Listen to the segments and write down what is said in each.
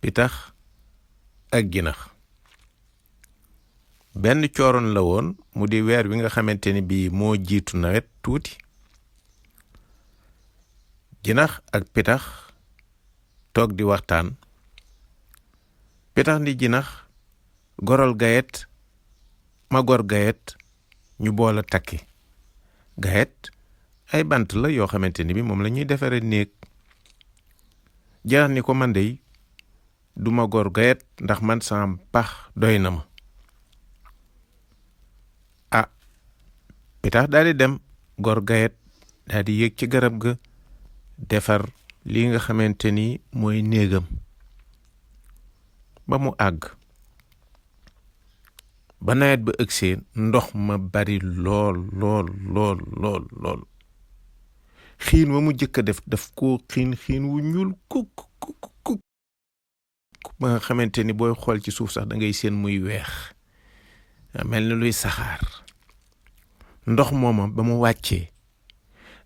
pitax ak jinax. benn cooroon la woon mu di weer wi nga xamante ni bii moo jiitu nawet tuuti. jinax ak pitax toog di waxtaan. pitax ni jinax goral gayet ma gor gayet ñu boole takki. gayet ay bant la yoo xamante ni bi moom la ñuy defaree néeg. jinax ni ko man dey duma gor gayet ndax man sama pax doy na ma. pitax daal di dem gor gayet daal di yéeg ci garab ga defar li nga xamante ni mooy néegam ba mu àgg. ba nawet ba ëgsee ndox ma bari lool lool lool lool lool. xiin wa mu jëkk a daf koo xiin wu ñuul kuk ba nga xamante ni booy xool ci suuf sax da ngay seen muy weex mel ni luy saxaar. ndox mooma ba mu wàccee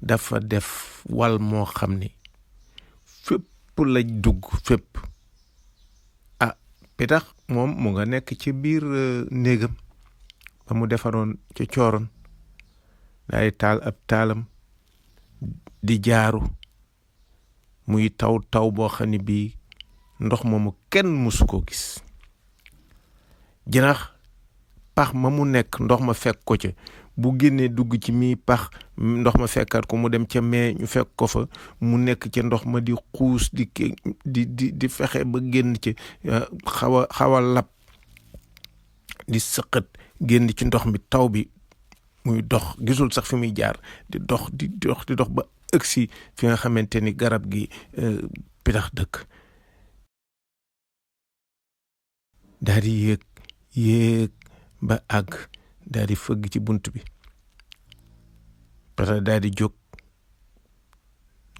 dafa def wal moo xam ni fépp la dugg fépp. pitax moom mu nga nekk ci biir néegam ba mu defaroon ca cooroon day taal ab taalam di jaaru muy taw boo xam ne bii ndox moomu kenn mësu ko gis. jinax pax ma mu nekk ndox ma fekk ko ca bu génnee dugg ci mii pax ndox ma fekkaat ko mu dem ca mee ñu fekk ko fa mu nekk ca ndox ma di xuus di fexe ba génn ci xaw a lab di sëqat génn ci ndox mi taw bi muy dox gisul sax fi muy jaar di dox ba ëgsi fi nga xamante ni garab gi pitax dëkk. daal di yéeg ba àgg daal di fëgg ci bunt bi. pitax daal di jóg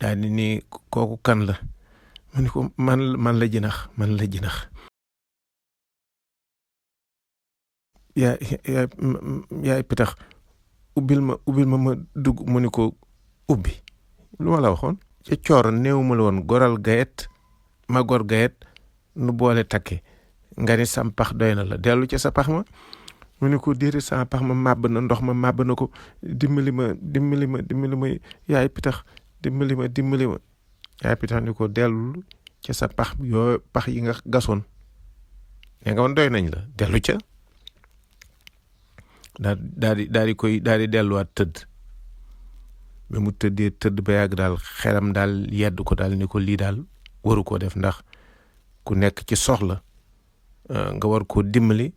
daal di ni kooku kan la mu ni ko man la jinax yaay pitax ubbil ma dugg. mu ni ko ubbi lu ma la waxoon ca cooroon néew ma la woon goral gayet ma gor gayet nu boole takke nga ni sam pax doy na la dellu ca sa pax ma. mu ne ko déedéet sama pax ma màbb na ndox ma màbb na ko dimbali ma yaay pitax dimbali ma. yaay pitax ni ko dellu ca sa pax yi nga gasoon ne nga woon doy nañ la dellu ca. daal di delluwaat tëdd. bi mu tëdd ba yàgg daal xelam daal yedd ko daal ni ko lii daal waru koo def ndax ku nekk ci soxla nga war koo dimbali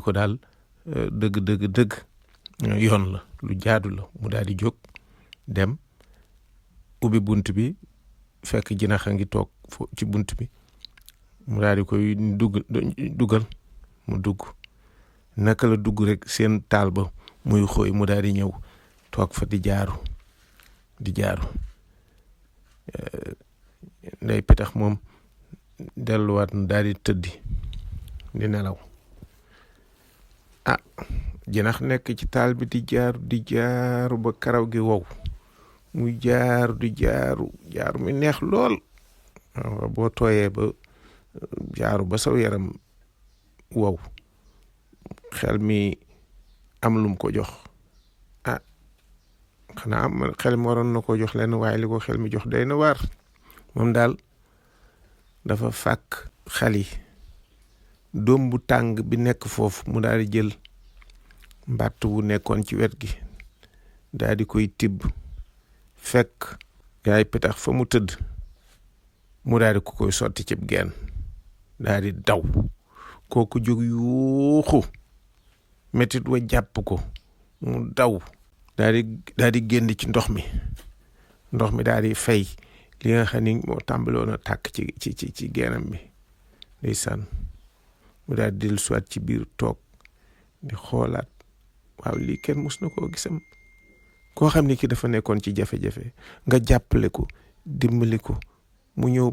ko daal dëgg yoon la lu jaadu la. mu daal di jóg dem ubbi bunt bi fekk jinax a ngi toog ci bunt bi. mu daal di koy dugal mu dugg. naka la dugg rek seen taal ba muy xooy mu daal di ñëw toog fa di jaaru ndey pitax moom delluwaat na daal di tëddi di nelaw. jinax nekk ci taal bi di jaaru ba karaw gi wow muy jaaru mi neex lool. boo tooyee ba jaaru ba saw yaram wow xel mi am lum ko jox. xanaa xel mi waroon na ko jox lenn waaye li ko xel mi jox day na waar. moom daal dafa fàkk xal yi doom bu tàng bi nekk foofu mu daal di jël mbàtt bu nekkoon ci wet gi daal di koy tibb fekk yaay pitax fa mu tëdd mu daal di ko koy sotti cib geen daal di daw. kooku jóg yuuxu metit wa jàpp ko mu daw daal di génn ci ndox mi daal di fay li nga xam ni moo tàmbaloon a tàkk ci geenam bi. ndeysaan mu daal di dellusiwaat ci biir toog di xoolaat waaw lii kenn mus na koo gisam. koo xam ni ki dafa nekkoon ci jafe-jafe nga jàppale ko dimbali ko mu ñëw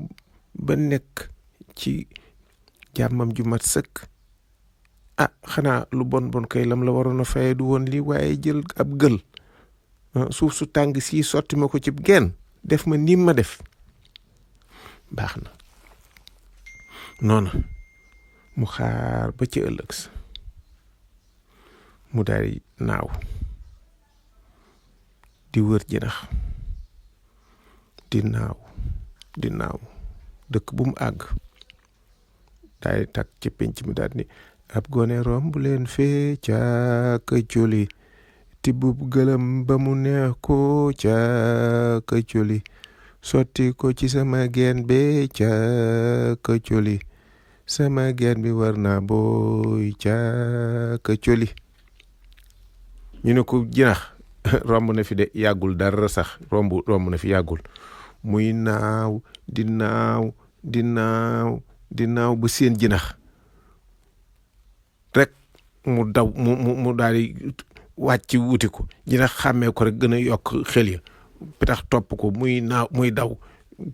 ba nekk ci jàmmam ju mat sëkk. xanaa lu bon kay lam la waroon a faye du woon lii waaye jël ab gël suuf su tàng sii sotti ma ko ci geen def ma ni ma def baax na. noona mu xaar ba ci ëllëg sa mu daal di naaw di wër jinax di naaw dëkk bu mu àgg daal di takk ci penc mi daal ni ab gone romb leen fee ca këccoli tibbub gëlëm ba mu neex ko ca këccoli sotti ko ci sama geen be ca këccoli sama geen bi war naa booy ca këccoli ñu ne ko jinax romb na fi de yàggul dara sax romb na fi yàggul muy naaw di naaw ba seen jinax rek mu daw mu daal di wàcc wuti ko jinax xàmmee ko rek gën a yokk xel ya pitax topp ko muy daw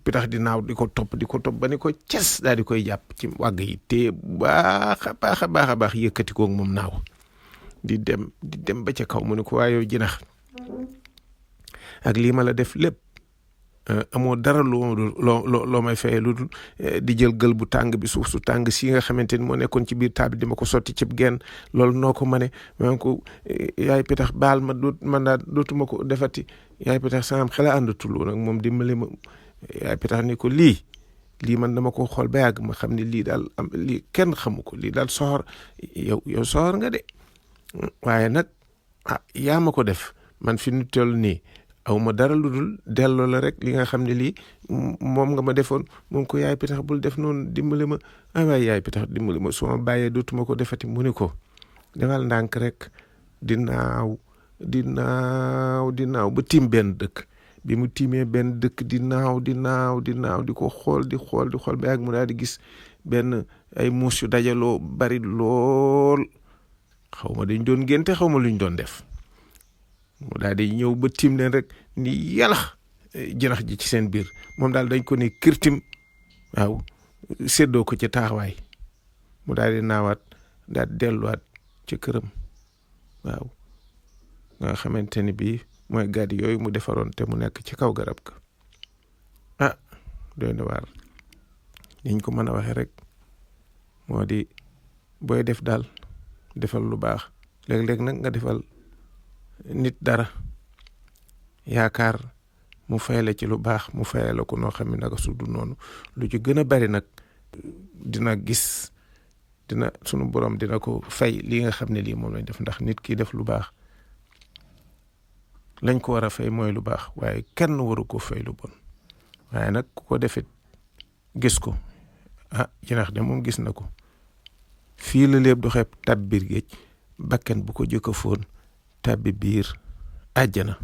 pitax di naaw di ko topp ba ni ko ces daal di koy jàpp ci wàgg yi te baax a baax yëkkati ko moom naaw di dem ba ca kaw mu ne ko waaye yow jinax ak lii ma la def lépp amoo dara loo may fayee lu dul di jël gël bu tàng bi suuf su tàng si nga xamante ni moo nekkoon ci biir taab bi di ma ko sotti cib genn loolu noo ko mane ma ko yaay pitax baal ma dootuma ko defati yaay pitax saam xela àndatul nag moom dimbali ma yaay pitax ni ko lii man dama ko xool ba yàgg ma xam ne lii daal lii kenn xamu ko lii daal soxor yow soxor nga de waaye nag yaa ma ko def man fi nu toll nii aw ma dara lu dul delloo la rek li nga xam ne lii moom nga ma defoon moom ko yaay pitax bul def noonu dimbali ma waaye yaay pitax dimbali ma su ma bàyyee dootuma ko defati mu ni ko defal ndànk rek di naaw ba tiim benn dëkk bi mu tiimee benn dëkk di naaw di ko xool ba yàgg mu daal di gis benn ay muus yu dajaloo bari lool xaw ma dañ doon génte xaw ma luñ doon def mu daal di ñëw ba tiim leen rek ni yalax jinax ji ci seen biir moom daal dañ ko ne kirtim waaw séddoo ko ci taxawaay mu daal di naawaat daal di delluwaat ci këram waaw nga xamante ni bii mooy gàddi yooyu mu defaroon te mu nekk ci kaw garab ga doy na waar niñ ko mën a waxee rek moo di booy def daal defal lu baax léeg-léeg nag nga defal nit dara yaakaar mu fayale ci lu baax mu fayale ko noo xam ne naka su du noonu lu ci gën a bari nag sunu borom dina ko fay li nga xam ne lii moom lañ def ndax nit ki def lu baax lañ ko war a fay mooy lu baax waaye kenn waru ko fay lu bon waaye nag ku ko defit gis ko jinax de moom gis na ko fii la léeb du xeeb tab biir géej bakken bu ko jëkk a foon tabbi biir àjjana